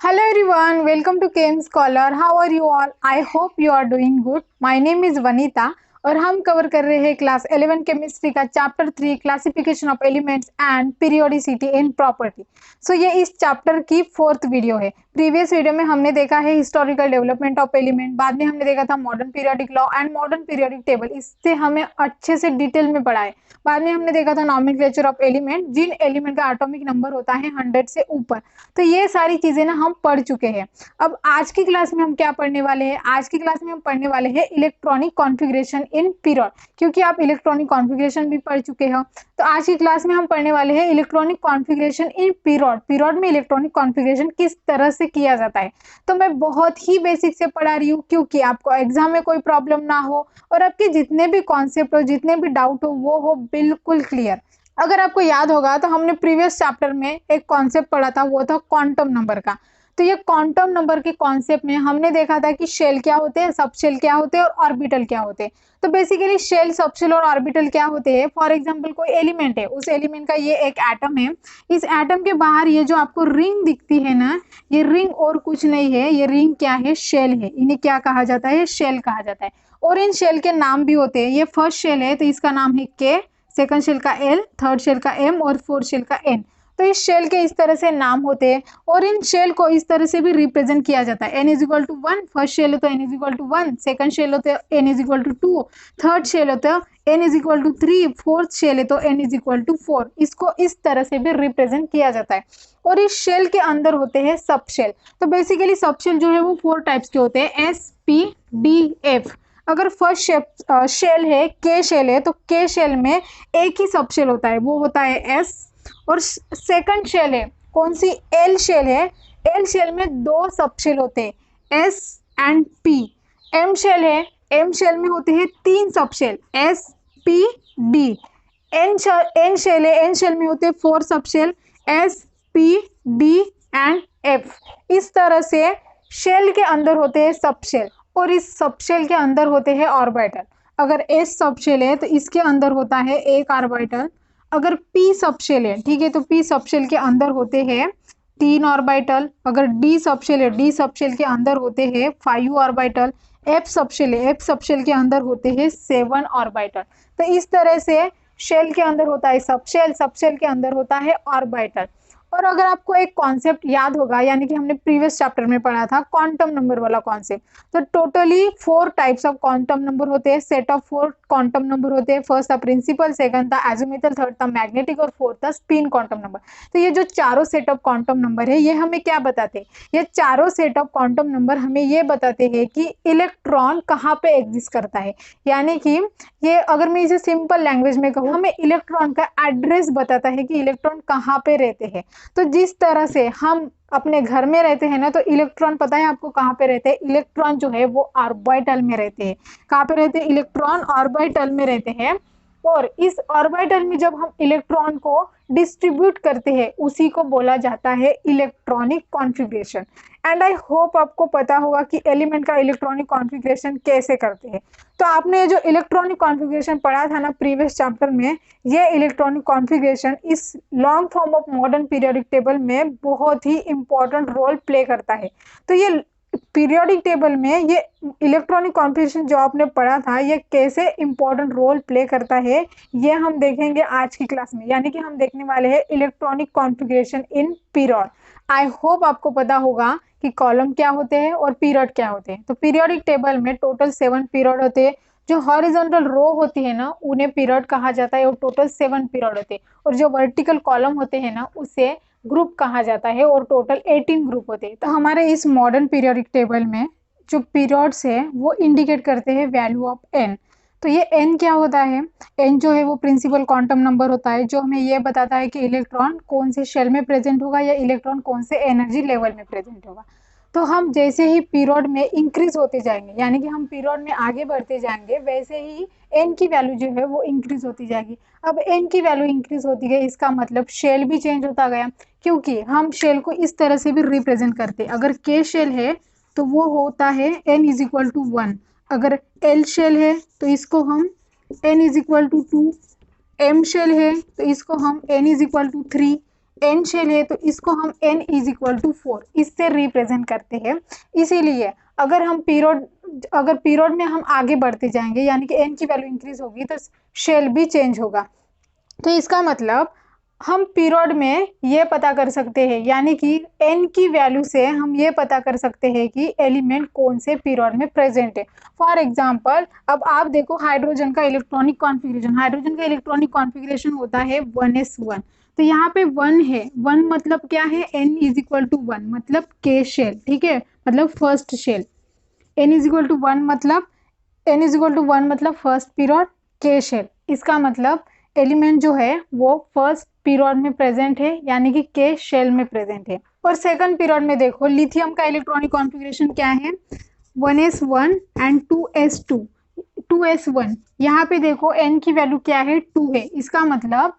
Hello everyone, welcome to KM Scholar. How are you all? I hope you are doing good. My name is Vanita और हम cover कर रहे हैं class 11 chemistry का chapter 3 classification of elements and periodicity in property. So ये इस chapter की 4th video है। प्रीवियस वीडियो में हमने देखा है हिस्टोरिकल डेवलपमेंट ऑफ एलिमेंट, बाद में हमने देखा था modern periodic law and modern periodic table, इससे हमें अच्छे से डिटेल में पढ़ा है। बाद में हमने देखा था नॉमेनक्लेचर ऑफ एलिमेंट, जिन एलिमेंट का एटॉमिक नंबर होता है 100 से ऊपर। तो ये सारी चीजें ना हम पढ़ चुके हैं। अब आज की क्लास में हम क्या पढ़ने वाले हैं? आज की क्लास में हम पढ़ने वाले हैं इलेक्ट्रॉनिक कॉन्फ़िगरेशन इन पीरियड, क्योंकि आप इलेक्ट्रॉनिक कॉन्फ़िगरेशन भी पढ़ चुके हो। तो आज की क्लास में हम पढ़ने वाले हैं electronic configuration in period. Period में इलेक्ट्रॉनिक कॉन्फ़िगरेशन किस तरह से किया जाता है। तो मैं बहुत ही बेसिक से पढ़ा रही हूँ, क्योंकि आपको एग्जाम में कोई प्रॉब्लम ना हो और आपके जितने भी कॉन्सेप्ट हो, जितने भी डाउट हो, वो हो बिल्कुल क्लियर। अगर आपको याद होगा तो हमने प्रीवियस चैप्टर में एक कॉन्सेप्ट पढ़ा था, वो था क्वांटम नंबर का। तो ये क्वांटम नंबर के कॉन्सेप्ट में हमने देखा था कि शेल क्या होते हैं, सब शेल क्या होते हैं और ऑर्बिटल क्या होते हैं। तो बेसिकली शेल, सब शेल और ऑर्बिटल क्या होते हैं? फॉर एग्जांपल कोई एलिमेंट है, उस एलिमेंट का ये एक एटम है। इस एटम के बाहर ये जो आपको रिंग दिखती है ना, ये रिंग और कुछ नहीं है, ये रिंग क्या है? शेल है। इन्हें क्या कहा जाता है? शेल कहा जाता है। और इन शेल के नाम भी होते हैं। ये फर्स्ट शेल है तो इसका नाम है के, सेकंड शेल का एल, थर्ड शेल का एम और फोर्थ शेल का एन। तो इस शेल के इस तरह से नाम होते हैं और इन शेल को इस तरह से भी रिप्रेजेंट किया जाता है। N is equal to 1, first shell हो तो n is equal to 1, second shell हो तो n is equal to 2, third shell हो तो n is equal to 3, fourth shell है तो एन इज इक्वल टू 4। इसको इस तरह से भी रिप्रेजेंट किया जाता है। और इस शेल के अंदर होते हैं सब शेल। तो बेसिकली सब शेल जो है वो 4 टाइप्स के होते हैं, एस, पी, डी, एफ। अगर फर्स्ट शेल है, के शेल है, तो के शेल में एक ही सब शेल होता है, वो होता है एस। और सेकंड शेल है, कौन सी? एल शेल है। एल शेल में 2 सब शेल होते हैं, S and P. M shell है, एम शेल में होते हैं 3 sub shell, S, P, D. N shell है, एन शेल में होते हैं 4 sub shell, S, P, D and F. इस तरह से शेल के अंदर होते हैं सब शेल और इस सब शेल के अंदर होते हैं ऑर्बिटल। अगर एस सब शेल है तो इसके अंदर होता है एक ऑर्बिटल। अगर पी सब शेल है, ठीक है, तो पी सब शेल के अंदर होते हैं 3 ऑर्बिटल। अगर डी सब शेल है, डी सब शेल के अंदर होते हैं 5 ऑर्बिटल। एफ सब शेल है, एफ सब शेल के अंदर होते हैं 7 ऑर्बिटल। तो इस तरह से शेल के अंदर होता है सब शेल, सब शेल के अंदर होता है ऑर्बिटल। और अगर आपको एक कॉन्सेप्ट याद होगा, यानी कि हमने प्रीवियस चैप्टर में पढ़ा था क्वांटम नंबर वाला कॉन्सेप्ट। तो totally 4 types of quantum number होते हैं, सेट ऑफ 4 क्वांटम नंबर होते हैं। फर्स्ट था प्रिंसिपल, सेकंड था एजिमुथल, थर्ड था मैग्नेटिक और फोर्थ था स्पिन क्वांटम नंबर। तो ये जो चारों सेट ऑफ क्वांटम नंबर है, ये हमें क्या बताते हैं? ये चारों सेट ऑफ क्वांटम नंबर हमें ये बताते हैं कि इलेक्ट्रॉन कहाँ पे एग्जिस्ट करता है। यानी कि ये, अगर मैं इसे सिंपल लैंग्वेज में कहूँ, हमें इलेक्ट्रॉन का एड्रेस बताता है कि इलेक्ट्रॉन कहाँ पे रहते हैं। तो जिस तरह से हम अपने घर में रहते हैं ना, तो इलेक्ट्रॉन पता है आपको कहाँ पे रहते हैं? इलेक्ट्रॉन जो है वो ऑर्बिटल में रहते हैं। कहाँ पे रहते हैं? इलेक्ट्रॉन ऑर्बिटल में रहते हैं। और इस ऑर्बिटल में जब हम इलेक्ट्रॉन को डिस्ट्रीब्यूट करते हैं, उसी को बोला जाता है electronic configuration. And I hope आपको पता होगा कि एलिमेंट का इलेक्ट्रॉनिक कॉन्फ़िगरेशन कैसे करते हैं। तो आपने जो इलेक्ट्रॉनिक कॉन्फ़िगरेशन पढ़ा था ना प्रीवियस चैप्टर में, ये इलेक्ट्रॉनिक कॉन्फ़िगरेशन इस long form of modern periodic table में बहुत ही इंपॉर्टेंट रोल प्ले करता है। तो ये पीरियोडिक टेबल में ये इलेक्ट्रॉनिक कॉन्फ़िगरेशन जो आपने पढ़ा था, ये कैसे इंपॉर्टेंट रोल प्ले करता है, ये हम देखेंगे आज की क्लास में। यानी कि हम देखने वाले हैं electronic configuration in period. I hope आपको पता होगा कि कॉलम क्या होते हैं और पीरियड क्या होते हैं। तो पीरियोडिक टेबल में टोटल 7 पीरियड होते हैं। जो हॉरिजॉन्टल रो होती है ना, उन्हें पीरियड कहा जाता है और टोटल 7 पीरियड होते हैं। और जो वर्टिकल कॉलम होते हैं ना, उसे ग्रुप कहा जाता है और टोटल 18 ग्रुप होते हैं। तो हमारे इस मॉडर्न पीरियोडिक टेबल में जो पीरियड्स है वो इंडिकेट करते हैं वैल्यू ऑफ एन। तो ये एन क्या होता है? एन जो है वो प्रिंसिपल क्वांटम नंबर होता है, जो हमें ये बताता है कि इलेक्ट्रॉन कौन से शेल में प्रेजेंट होगा या इलेक्ट्रॉन कौन से एनर्जी लेवल में प्रेजेंट होगा। तो हम जैसे ही पीरियड में इंक्रीज होते जाएंगे, यानी कि हम पीरियड में आगे बढ़ते जाएंगे, वैसे ही एन की वैल्यू जो है वो इंक्रीज होती जाएगी। अब एन की वैल्यू इंक्रीज होती गई, इसका मतलब शेल भी चेंज होता गया, क्योंकि हम शेल को इस तरह से भी रिप्रेजेंट करते हैं। अगर के शेल है तो वो होता है एन इज इक्वल टू 1। अगर एल शेल है तो इसको हम n is equal to 2। M shell है तो इसको हम n is equal to 3। n shell है तो इसको हम n इज इक्वल टू 4 इससे रिप्रेजेंट करते हैं। इसीलिए अगर पीरियड में हम आगे बढ़ते जाएंगे यानी कि n की वैल्यू इंक्रीज होगी तो शेल भी चेंज होगा। तो इसका मतलब हम पीरियड में ये पता कर सकते हैं यानी कि n की वैल्यू से हम ये पता कर सकते हैं कि एलिमेंट कौन से पीरियड में प्रेजेंट है। फॉर एग्जांपल अब आप देखो हाइड्रोजन का इलेक्ट्रॉनिक कॉन्फ़िगरेशन होता है 1s1। तो यहाँ पे 1 है, 1 मतलब क्या है, n इज इक्वल टू 1 मतलब k शेल, ठीक है, मतलब first shell. n is equal to 1 मतलब फर्स्ट पीरियड k शेल। इसका मतलब एलिमेंट जो है वो फर्स्ट पीरियड में प्रेजेंट है यानी कि के शेल में प्रेजेंट है। और सेकंड पीरियड में देखो लिथियम का इलेक्ट्रॉनिक कॉन्फ़िगरेशन क्या है, 1s1 एंड 2s1। यहाँ पे देखो n की वैल्यू क्या है, 2 है। इसका मतलब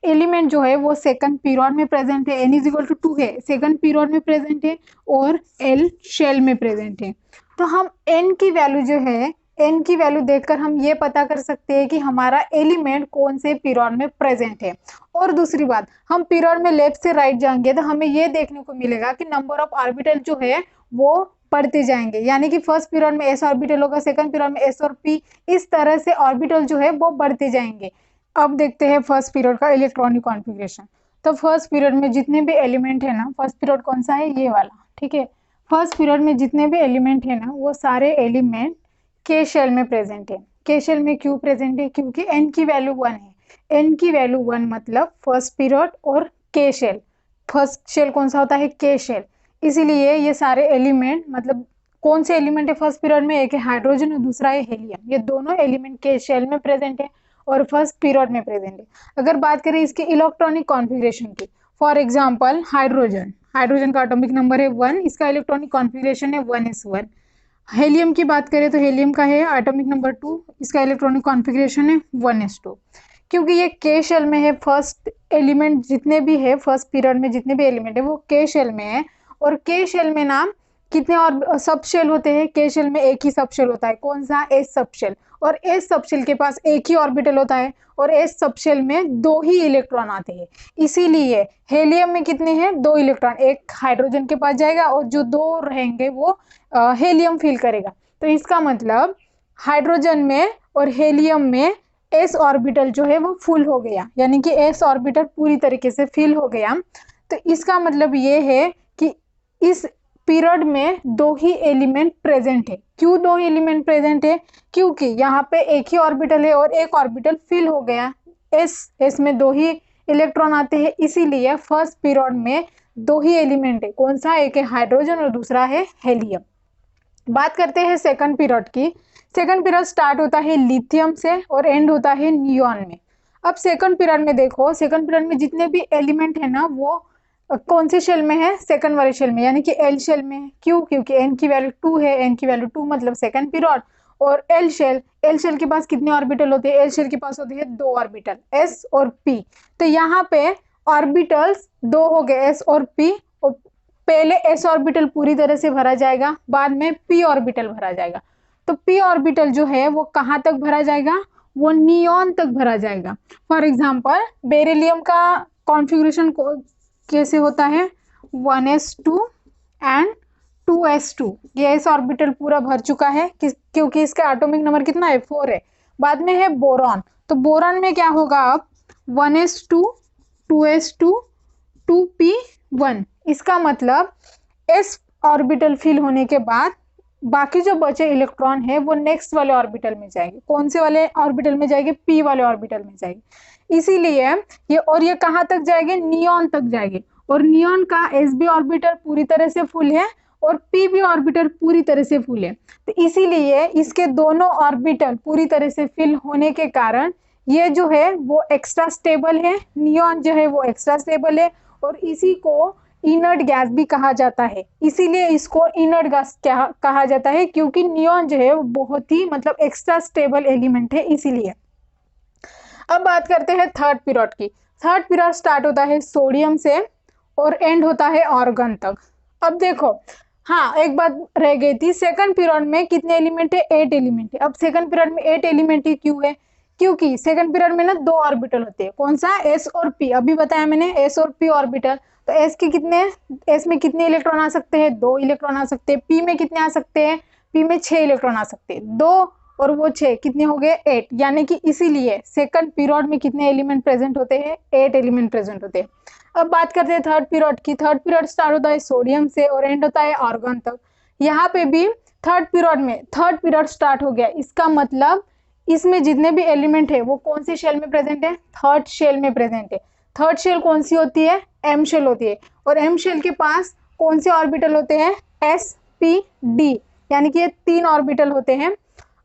एलिमेंट जो है वो सेकंड पीरियड में प्रेजेंट है, n इज इक्वल टू 2 है, सेकंड पीरियड में प्रेजेंट है और l शेल में प्रेजेंट है। तो हम n की वैल्यू जो है, n की वैल्यू देखकर हम ये पता कर सकते हैं कि हमारा एलिमेंट कौन से पीरियड में प्रेजेंट है। और दूसरी बात, हम पीरियड में लेफ्ट से राइट जाएंगे तो हमें ये देखने को मिलेगा कि नंबर ऑफ ऑर्बिटल जो है वो बढ़ते जाएंगे यानी कि फर्स्ट पीरियड में s ऑर्बिटल होगा, सेकंड पीरियड में s और p, इस तरह से ऑर्बिटल जो है वो बढ़ते जाएंगे। अब देखते हैं फर्स्ट पीरियड का इलेक्ट्रॉनिक कॉन्फ़िगरेशन। तो फर्स्ट पीरियड में जितने भी एलिमेंट है ना, फर्स्ट पीरियड कौन सा है, ये वाला, ठीक है। फर्स्ट पीरियड में जितने भी एलिमेंट है ना वो सारे एलिमेंट के शेल में प्रेजेंट है। के शेल में क्यों प्रेजेंट है, क्योंकि n की वैल्यू 1 है। n की वैल्यू 1 मतलब फर्स्ट पीरियड और के शेल। फर्स्ट शेल कौन सा होता है, के शेल। इसीलिए ये सारे एलिमेंट, मतलब कौन से एलिमेंट है फर्स्ट पीरियड में, एक है हाइड्रोजन और दूसरा है हीलियम। ये दोनों एलिमेंट के शेल में प्रेजेंट है और फर्स्ट पीरियड में प्रेजेंट है। अगर बात करें इसके इलेक्ट्रॉनिक कॉन्फ़िगरेशन की, फॉर एग्जांपल हाइड्रोजन का एटॉमिक नंबर है 1, इसका इलेक्ट्रॉनिक कॉन्फ़िगरेशन है 1s1। हीलियम की बात करें तो हीलियम का है एटॉमिक नंबर 2, इसका इलेक्ट्रॉनिक कॉन्फ़िगरेशन है 1s2। क्योंकि ये के शेल में है, फर्स्ट एलिमेंट जितने भी है फर्स्ट पीरियड में जितने भी एलिमेंट है वो के शेल में है। और के शेल में ना कितने और सब शेल होते हैं, के शेल में एक ही सब शेल होता है, कौन सा, एस सब शेल। और एस सब शेल के पास एक ही ऑर्बिटल होता है और एस सब शेल में 2 ही इलेक्ट्रॉन आते हैं। इसीलिए हेलियम में कितने हैं, 2 इलेक्ट्रॉन, एक हाइड्रोजन के पास जाएगा और जो 2 रहेंगे वो हेलियम फिल करेगा। तो इसका मतलब हाइड्रोजन में और हेलियम में एस ऑर्बिटल जो है वो फुल हो गया यानी कि एस ऑर्बिटल पूरी तरीके से फिल हो गया। तो इसका मतलब ये है कि इस पीरियड में 2 ही एलिमेंट प्रेजेंट है। क्यों 2 एलिमेंट प्रेजेंट है, क्योंकि यहाँ पे एक ही ऑर्बिटल है और एक ऑर्बिटल फिल हो गया, एस में 2 ही इलेक्ट्रॉन आते हैं। इसीलिए फर्स्ट पीरियड में 2 ही एलिमेंट है, कौन सा, एक है हाइड्रोजन और दूसरा है हेलियम। बात करते हैं सेकंड पीरियड की। सेकंड पीरियड स्टार्ट होता है लिथियम से और एंड होता है नियॉन में। अब सेकंड पीरियड में देखो, सेकंड पीरियड में जितने भी एलिमेंट है ना वो कौन से शेल में है, सेकंड वाले शेल में यानी कि एल शेल में है। क्यों, क्योंकि एन की वैल्यू 2 है, एन की वैल्यू 2 मतलब सेकंड पीरियड। और एल शेल के पास कितने ऑर्बिटल होते हैं, एल शेल के पास होते हैं 2 ऑर्बिटल, एस और पी। तो यहाँ पे ऑर्बिटल्स 2 हो गए, एस और पी। पहले एस ऑर्बिटल पूरी तरह से भरा जाएगा, बाद में पी ऑर्बिटल भरा जाएगा। तो पी ऑर्बिटल जो है वो कहाँ तक भरा जाएगा, वो नियॉन तक भरा जाएगा। फॉर एग्जाम्पल बेरिलियम का कॉन्फ़िगरेशन कैसे होता है, 1s2 एंड 2s2। ये एस ऑर्बिटल पूरा भर चुका है क्योंकि इसका एटॉमिक नंबर कितना है, 4 है। बाद में है बोरॉन, तो बोरॉन में क्या होगा, अब 1s2 2s2 2p1। इसका मतलब एस ऑर्बिटल फिल होने के बाद बाकी जो बचे इलेक्ट्रॉन है वो नेक्स्ट वाले ऑर्बिटल में जाएंगे। कौन से वाले ऑर्बिटल में जाएंगे, पी वाले ऑर्बिटल में जाएंगे। इसीलिए ये कहाँ तक जाएंगे, नियॉन तक जाएंगे। और नियॉन का एस बी ऑर्बिटल पूरी तरह से फुल है और पी बी ऑर्बिटल पूरी तरह से फुल है। तो इसीलिए इसके दोनों ऑर्बिटल पूरी तरह से फिल होने के कारण ये जो है वो एक्स्ट्रा स्टेबल है, नियॉन जो है वो एक्स्ट्रा स्टेबल है। और इसी को इनर्ट गैस भी कहा जाता है। इसीलिए इसको इनर्ट गैस कहा जाता है क्योंकि नियॉन जो है वो बहुत ही मतलब एक्स्ट्रा स्टेबल एलिमेंट है, इसीलिए। अब बात करते हैं थर्ड पीरियड की। थर्ड पीरियड स्टार्ट होता है सोडियम से और एंड होता है ऑर्गन तक। अब देखो, हाँ एक बात रह गई थी, सेकंड पीरियड में कितने एलिमेंट है, 8 एलिमेंट है। अब सेकंड पीरियड में 8 एलिमेंट ही क्यों है, क्योंकि सेकंड पीरियड में ना 2 ऑर्बिटल होते हैं, कौन सा, एस और पी। अभी बताया मैंने एस और पी ऑर्बिटल। तो एस के कितने, एस में कितने इलेक्ट्रॉन आ सकते हैं, 2 इलेक्ट्रॉन आ सकते हैं। पी में कितने आ सकते हैं, पी में 6 इलेक्ट्रॉन आ सकते हैं। 2 और वो 6 कितने हो गए, 8। यानी कि इसीलिए सेकंड पीरियड में कितने एलिमेंट प्रेजेंट होते हैं, 8 एलिमेंट प्रेजेंट होते हैं। अब बात करते हैं थर्ड पीरियड की। थर्ड पीरियड स्टार्ट होता है सोडियम से और एंड होता है आर्गन तक। यहाँ पे भी थर्ड पीरियड में थर्ड पीरियड स्टार्ट हो गया, इसका मतलब इसमें जितने भी एलिमेंट है वो कौन सी शेल में प्रेजेंट है, थर्ड शेल में प्रेजेंट है। थर्ड शेल कौन सी होती है, एम शेल होती है। और एम शेल के पास कौन से ऑर्बिटल होते हैं, एस पी डी, यानी कि ये 3 ऑर्बिटल होते हैं।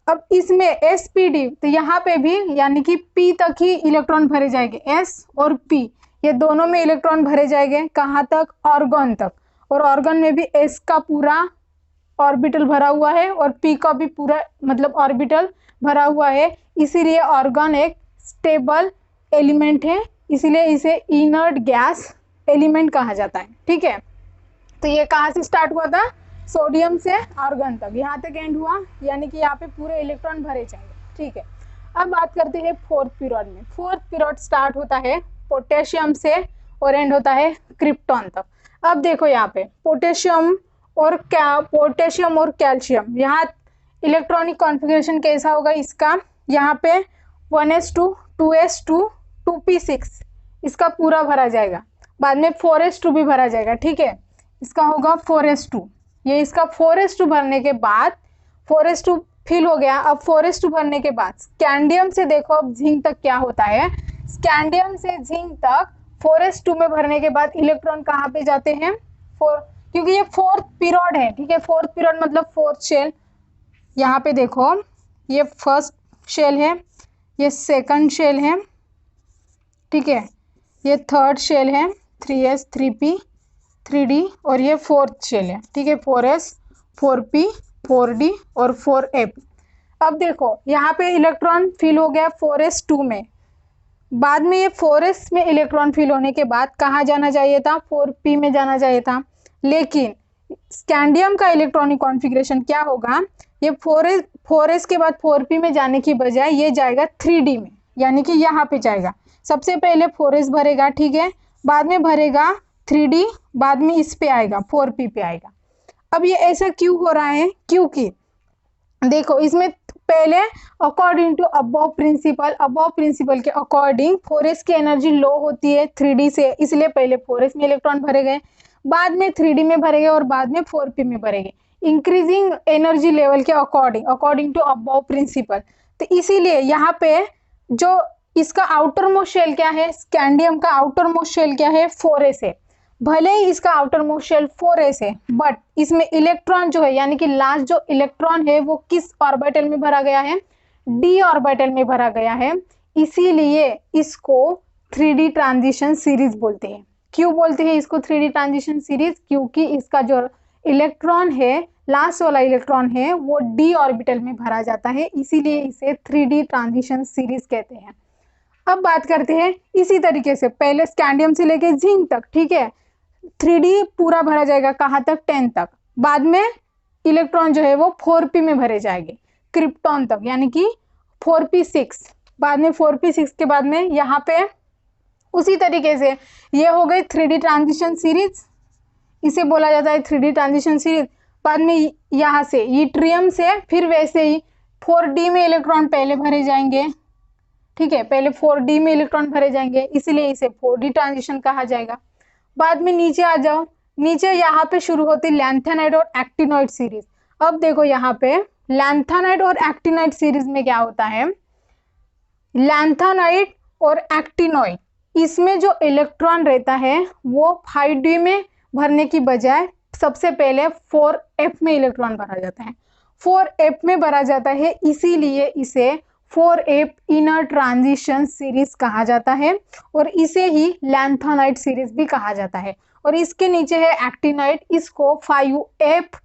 अब इसमें एस पी डी, तो यहाँ पे भी यानी कि पी तक ही इलेक्ट्रॉन भरे जाएंगे, एस और पी ये दोनों में इलेक्ट्रॉन भरे जाएंगे। कहाँ तक, ऑर्गन तक। और ऑर्गन में भी एस का पूरा ऑर्बिटल भरा हुआ है और पी का भी पूरा मतलब ऑर्बिटल भरा हुआ है। इसीलिए ऑर्गन एक स्टेबल एलिमेंट है, इसीलिए इसे इनर्ट गैस एलिमेंट कहा जाता है। ठीक है, तो ये कहाँ से स्टार्ट हुआ था, सोडियम से आर्गन तक, यहाँ तक एंड हुआ, यानी कि यहाँ पे पूरे इलेक्ट्रॉन भरे जाएंगे। ठीक है, अब बात करते हैं फोर्थ पीरियड में। फोर्थ पीरियड स्टार्ट होता है पोटेशियम से और एंड होता है क्रिप्टॉन तक। अब देखो यहाँ पे पोटेशियम और कैल्शियम, यहाँ इलेक्ट्रॉनिक कॉन्फ़िगरेशन कैसा होगा इसका, यहाँ पे 1s2 2s2 2p6 इसका पूरा भरा जाएगा। बाद में 4s2 भी भरा जाएगा। ठीक है, इसका होगा 4s2, ये इसका 4s2 भरने के बाद 4s2 फिल हो गया। अब 4s2 भरने के बाद स्कैंडियम से देखो अब जिंक तक क्या होता है। स्कैंडियम से जिंक तक 4s2 में भरने के बाद इलेक्ट्रॉन कहाँ पे जाते हैं, क्योंकि ये फोर्थ पीरियड है। ठीक है, फोर्थ पीरियड मतलब फोर्थ शेल। यहाँ पे देखो ये फर्स्ट शेल है, ये सेकंड शेल है, ठीक है, ये थर्ड शेल है 3s 3p 3d और ये फोर्थ शेल है। ठीक है, 4s 4p 4d और 4f। अब देखो यहाँ पे इलेक्ट्रॉन फिल हो गया 4s2 में। बाद में ये 4s में इलेक्ट्रॉन फिल होने के बाद कहाँ जाना चाहिए था, 4p में जाना चाहिए था। लेकिन स्कैंडियम का इलेक्ट्रॉनिक कॉन्फ़िगरेशन क्या होगा, ये 4s के बाद 4p में जाने की बजाय ये जाएगा 3d में, यानी कि यहाँ पे जाएगा। सबसे पहले 4s भरेगा, ठीक है, बाद में भरेगा 3d, बाद में इस पे आएगा 4p पे आएगा। अब ये ऐसा क्यों हो रहा है, क्योंकि देखो इसमें पहले अकॉर्डिंग टू अबव प्रिंसिपल के अकॉर्डिंग 4s की एनर्जी लो होती है 3d से, इसलिए पहले 4s में इलेक्ट्रॉन भरे गए, बाद में 3d में भरेंगे और बाद में 4p में भरेंगे, इंक्रीजिंग एनर्जी लेवल के अकॉर्डिंग टू अबव प्रिंसिपल। तो इसीलिए यहाँ पे जो इसका आउटर मोस्ट शेल क्या है, स्कैंडियम का आउटर मोस्ट शेल क्या है, 4s है। भले ही इसका आउटर मोस्ट शेल 4s है, बट इसमें इलेक्ट्रॉन जो है यानी कि लास्ट जो इलेक्ट्रॉन है वो किस ऑर्बिटल में भरा गया है, d ऑर्बिटल में भरा गया है। इसीलिए इसको 3d ट्रांजिशन सीरीज बोलते हैं। क्यों बोलते हैं इसको 3d ट्रांजिशन सीरीज, क्योंकि इसका जो इलेक्ट्रॉन है, लास्ट वाला इलेक्ट्रॉन है, वो d ऑर्बिटल में भरा जाता है, इसीलिए इसे 3d ट्रांजिशन सीरीज कहते हैं। अब बात करते हैं इसी तरीके से पहले स्कैंडियम से लेके जिंक तक, ठीक है, 3d पूरा भरा जाएगा कहाँ तक, 10 तक। बाद में इलेक्ट्रॉन जो है वो 4p में भरे जाएंगे क्रिप्टॉन तक, यानी कि 4p6। बाद में 4p6 के बाद में यहाँ पे उसी तरीके से ये हो गई 3d ट्रांजिशन सीरीज, इसे बोला जाता है 3d ट्रांजिशन सीरीज। बाद में यहाँ से यट्रियम से फिर वैसे ही 4d में इलेक्ट्रॉन पहले भरे जाएंगे, ठीक है, पहले 4d में इलेक्ट्रॉन भरे जाएंगे, इसीलिए इसे 4d ट्रांजिशन कहा जाएगा। बाद में नीचे आ जाओ, नीचे यहाँ पे शुरू होती लैंथेनाइड और एक्टिनॉइड सीरीज। अब देखो यहाँ पे लैंथेनाइड और एक्टिनॉइड सीरीज में क्या होता है, लैंथेनाइड और एक्टिनॉइड इसमें जो इलेक्ट्रॉन रहता है वो 5d में भरने की बजाय सबसे पहले 4f में इलेक्ट्रॉन भरा जाता है, 4f में भरा जाता है, इसीलिए इसे 4f इनर ट्रांजिशन सीरीज कहा जाता है और इसे ही लैंथेनाइड सीरीज भी कहा जाता है। और इसके नीचे है एक्टिनाइड, इसको 5f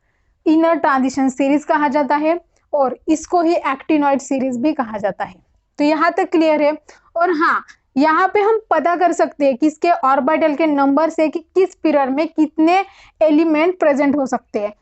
इनर ट्रांजिशन सीरीज कहा जाता है और इसको ही एक्टिनॉइड सीरीज भी कहा जाता है। तो यहाँ तक क्लियर है। और हाँ, यहाँ पे हम पता कर सकते हैं किसके ऑर्बिटल के नंबर से कि किस पीरियड में कितने एलिमेंट प्रेजेंट हो सकते हैं।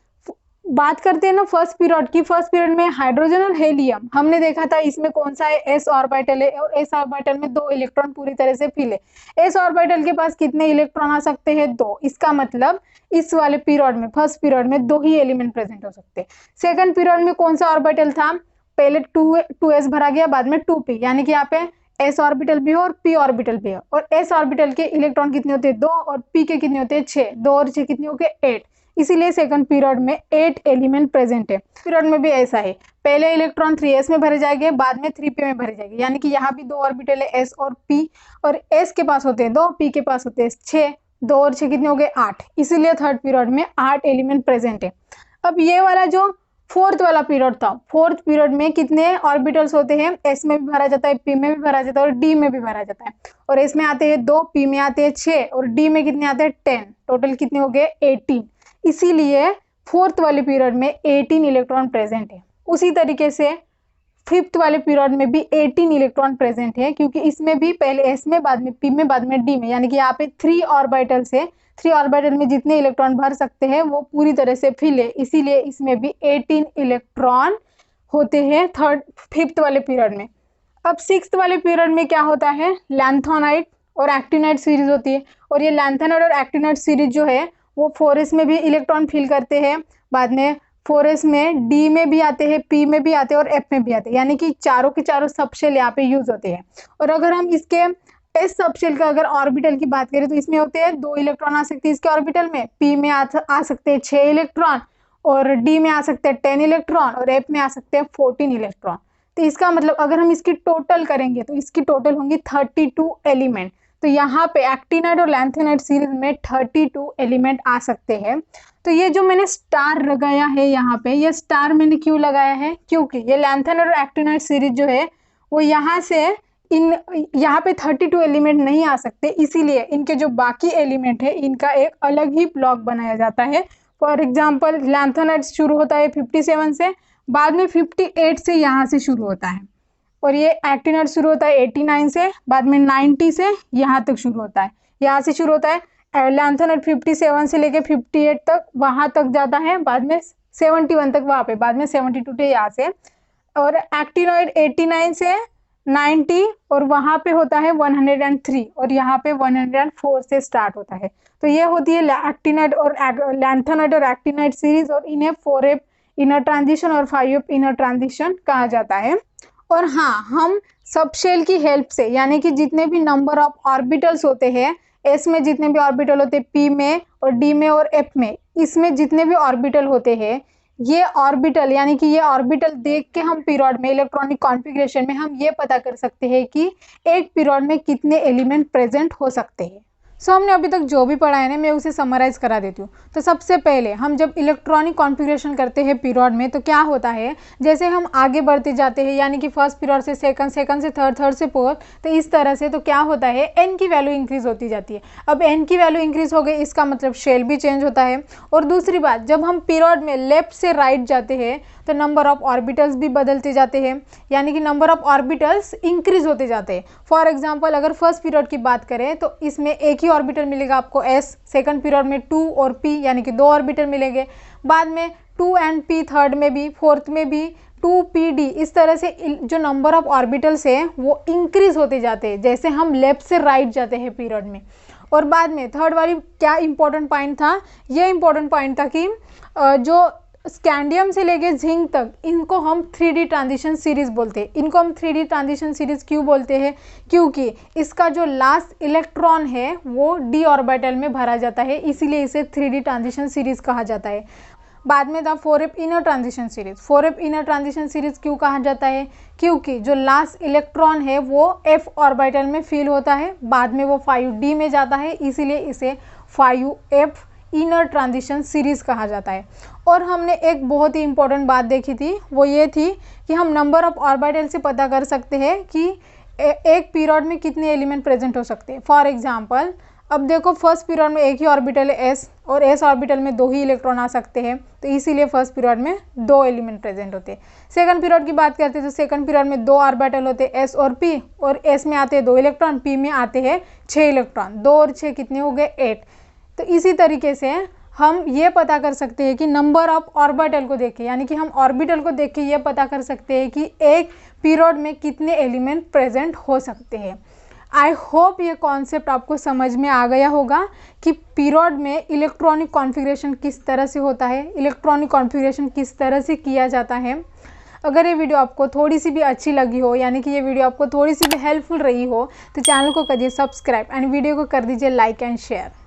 बात करते हैं ना फर्स्ट पीरियड की, फर्स्ट पीरियड में हाइड्रोजन और हेलियम हमने देखा था, इसमें कौन सा है, एस ऑर्बिटल है और एस ऑर्बिटल में 2 इलेक्ट्रॉन पूरी तरह से फिल है। एस ऑर्बिटल के पास कितने इलेक्ट्रॉन आ सकते हैं, 2। इसका मतलब इस वाले पीरियड में, फर्स्ट पीरियड में 2 ही एलिमेंट प्रेजेंट हो सकते हैं। सेकंड पीरियड में कौन सा ऑर्बिटल था, पहले 2s भरा गया, बाद में 2p, यानी कि यहाँ पे एस ऑर्बिटल भी है और पी ऑर्बिटल भी है। और एस ऑर्बिटल के इलेक्ट्रॉन कितने होते हैं, 2, और पी के कितने होते हैं, 6। 2 और 6 कितने हो गए, 8। इसीलिए सेकंड पीरियड में 8 एलिमेंट प्रेजेंट है। पीरियड में भी ऐसा है, पहले इलेक्ट्रॉन 3s में भरे जाएंगे, बाद में 3p में भरे जाएंगे, यानी कि यहाँ भी 2 ऑर्बिटल है, s और p, और s के पास होते हैं 2, p के पास होते हैं 6। 2 और 6 कितने हो गए, 8। इसीलिए थर्ड पीरियड में 8 एलिमेंट प्रेजेंट है। अब ये वाला जो फोर्थ वाला पीरियड था, फोर्थ पीरियड में कितने ऑर्बिटल्स होते हैं, एस में भी भरा जाता है, पी में भी भरा जाता है और डी में भी भरा जाता है। और एस में आते हैं 2, पी में आते हैं 6 और डी में कितने आते हैं, 10। टोटल कितने हो गए, 18। इसीलिए फोर्थ वाले पीरियड में 18 इलेक्ट्रॉन प्रेजेंट है। उसी तरीके से फिफ्थ वाले पीरियड में भी 18 इलेक्ट्रॉन प्रेजेंट है, क्योंकि इसमें भी पहले एस में, बाद में पी में, बाद में डी में, यानी कि यहाँ पे 3 ऑर्बिटल से 3 ऑर्बिटल में जितने इलेक्ट्रॉन भर सकते हैं वो पूरी तरह से फिल है। इसीलिए इसमें भी 18 इलेक्ट्रॉन होते हैं फिफ्थ वाले पीरियड में। अब सिक्स्थ वाले पीरियड में क्या होता है, लैंथोनाइट और एक्टिनाइट सीरीज होती है। और ये लैंथोनाइट और एक्टिनाइट सीरीज जो है वो 4s में भी इलेक्ट्रॉन फिल करते हैं, बाद में 4s में डी में भी आते हैं, पी में भी आते हैं और एफ में भी आते हैं, यानी कि चारों के चारों सबशेल यहाँ पे यूज होते हैं। और अगर हम इसके एस सबशेल का अगर ऑर्बिटल की बात करें तो इसमें होते हैं 2 इलेक्ट्रॉन आ सकते हैं इसके ऑर्बिटल में, पी में आ सकते हैं 6 इलेक्ट्रॉन, और डी में आ सकते हैं 10 इलेक्ट्रॉन, और एफ में आ सकते हैं 14 इलेक्ट्रॉन। तो इसका मतलब अगर हम इसकी टोटल करेंगे तो इसकी टोटल होंगी 32 एलिमेंट। तो यहाँ पे एक्टिनाइट और लैंथोनाइट सीरीज में 32 एलिमेंट आ सकते हैं। तो ये जो मैंने स्टार लगाया है यहाँ पे, ये स्टार मैंने क्यों लगाया है, क्योंकि ये लैंथोनाइट और एक्टिनाइट सीरीज जो है वो यहाँ से यहाँ पे 32 एलिमेंट नहीं आ सकते, इसीलिए इनके जो बाकी एलिमेंट है इनका एक अलग ही ब्लॉक बनाया जाता है। फॉर एग्जाम्पल लैंथोनाइट शुरू होता है 57 से, बाद में 58 से यहाँ से शुरू होता है, और ये एक्टिनाइट शुरू होता है 89 से, बाद में 90 से यहाँ तक शुरू होता है, यहाँ से शुरू होता है। लैंथोनाइट 57 से लेके 58 तक वहाँ तक जाता है, बाद में 71 तक वहाँ पे, बाद में 72 थे यहाँ से। और एक्टिनाइट 89 से 90 और वहाँ पे होता है 103, और यहाँ पे 104 से स्टार्ट होता है। तो ये होती है एक्टिनाइट और लैंथोनाइट और एक्टिनाइट सीरीज, और इन्हें 4f इनर ट्रांजिशन और 5f इनर ट्रांजिशन कहा जाता है। और हाँ, हम सबशेल की हेल्प से, यानी कि जितने भी नंबर ऑफ ऑर्बिटल्स होते हैं, एस में जितने भी ऑर्बिटल होते हैं, पी में और डी में और एफ में, इसमें जितने भी ऑर्बिटल होते हैं, ये ऑर्बिटल यानी कि ये ऑर्बिटल देख के हम पीरियड में इलेक्ट्रॉनिक कॉन्फ़िगरेशन में हम ये पता कर सकते हैं कि एक पीरियड में कितने एलिमेंट प्रेजेंट हो सकते हैं। हमने अभी तक जो भी पढ़ा है ना, मैं उसे समराइज करा देती हूँ। तो सबसे पहले हम जब इलेक्ट्रॉनिक कॉन्फ़िगरेशन करते हैं पीरियड में, तो क्या होता है, जैसे हम आगे बढ़ते जाते हैं, यानी कि फर्स्ट पीरियड से सेकंड, सेकंड से थर्ड, थर्ड से फोर्थ, तो इस तरह से तो क्या होता है, एन की वैल्यू इंक्रीज होती जाती है। अब एन की वैल्यू इंक्रीज हो गई, इसका मतलब शेल भी चेंज होता है। और दूसरी बात, जब हम पीरियड में लेफ्ट से राइट जाते हैं तो नंबर ऑफ ऑर्बिटल्स भी बदलते जाते हैं, यानी कि नंबर ऑफ ऑर्बिटल्स इंक्रीज होते जाते हैं। फॉर एग्जांपल अगर फर्स्ट पीरियड की बात करें तो इसमें एक ही ऑर्बिटल मिलेगा आपको s, सेकंड पीरियड में 2 और p, यानी कि 2 ऑर्बिटल मिलेंगे, बाद में 2 एंड p थर्ड में भी, फोर्थ में भी 2pd। इस तरह से जो नंबर ऑफ ऑर्बिटल्स है वो इंक्रीज होते जाते हैं जैसे हम लेफ्ट से राइट जाते हैं पीरियड में। और बाद में थर्ड वाली क्या इंपॉर्टेंट पॉइंट था, ये इंपॉर्टेंट पॉइंट था कि जो स्कैंडियम से लेके जिंक तक, इनको हम 3D ट्रांजिशन सीरीज बोलते हैं। इनको हम 3D ट्रांजिशन सीरीज क्यों बोलते हैं, क्योंकि इसका जो लास्ट इलेक्ट्रॉन है वो d ऑर्बिटल में भरा जाता है, इसीलिए इसे 3D ट्रांजिशन सीरीज कहा जाता है। बाद में था 4f inner transition series. 4f inner transition series क्यों कहा जाता है, क्योंकि जो लास्ट इलेक्ट्रॉन है वो f ऑर्बिटल में फिल होता है, बाद में वो 5d में जाता है, इसीलिए इसे 5f इनर ट्रांजिशन सीरीज कहा जाता है। और हमने एक बहुत ही इंपॉर्टेंट बात देखी थी, वो ये थी कि हम नंबर ऑफ ऑर्बिटल से पता कर सकते हैं कि एक पीरियड में कितने एलिमेंट प्रेजेंट हो सकते हैं। फॉर एग्जांपल अब देखो, फर्स्ट पीरियड में एक ही ऑर्बिटल है s, और s ऑर्बिटल में 2 ही इलेक्ट्रॉन आ सकते हैं, तो इसीलिए फर्स्ट पीरियड में 2 एलिमेंट प्रेजेंट होते हैं। सेकंड पीरियड की बात करते हैं तो सेकंड पीरियड में 2 ऑर्बिटल होते हैं s और p, और s में आते हैं 2 इलेक्ट्रॉन, p में आते हैं 6 इलेक्ट्रॉन। 2 और 6 कितने हो गए, 8। तो इसी तरीके से हम ये पता कर सकते हैं कि नंबर ऑफ ऑर्बिटल को देख के, यानी कि हम ऑर्बिटल को देख के ये पता कर सकते हैं कि एक पीरियड में कितने एलिमेंट प्रेजेंट हो सकते हैं। आई होप ये कॉन्सेप्ट आपको समझ में आ गया होगा कि पीरियड में इलेक्ट्रॉनिक कॉन्फ़िगरेशन किस तरह से होता है, इलेक्ट्रॉनिक कॉन्फ़िगरेशन किस तरह से किया जाता है। अगर ये वीडियो आपको थोड़ी सी भी अच्छी लगी हो, यानी कि ये वीडियो आपको थोड़ी सी भी हेल्पफुल रही हो, तो चैनल को करिए सब्सक्राइब एंड वीडियो को कर दीजिए लाइक एंड शेयर।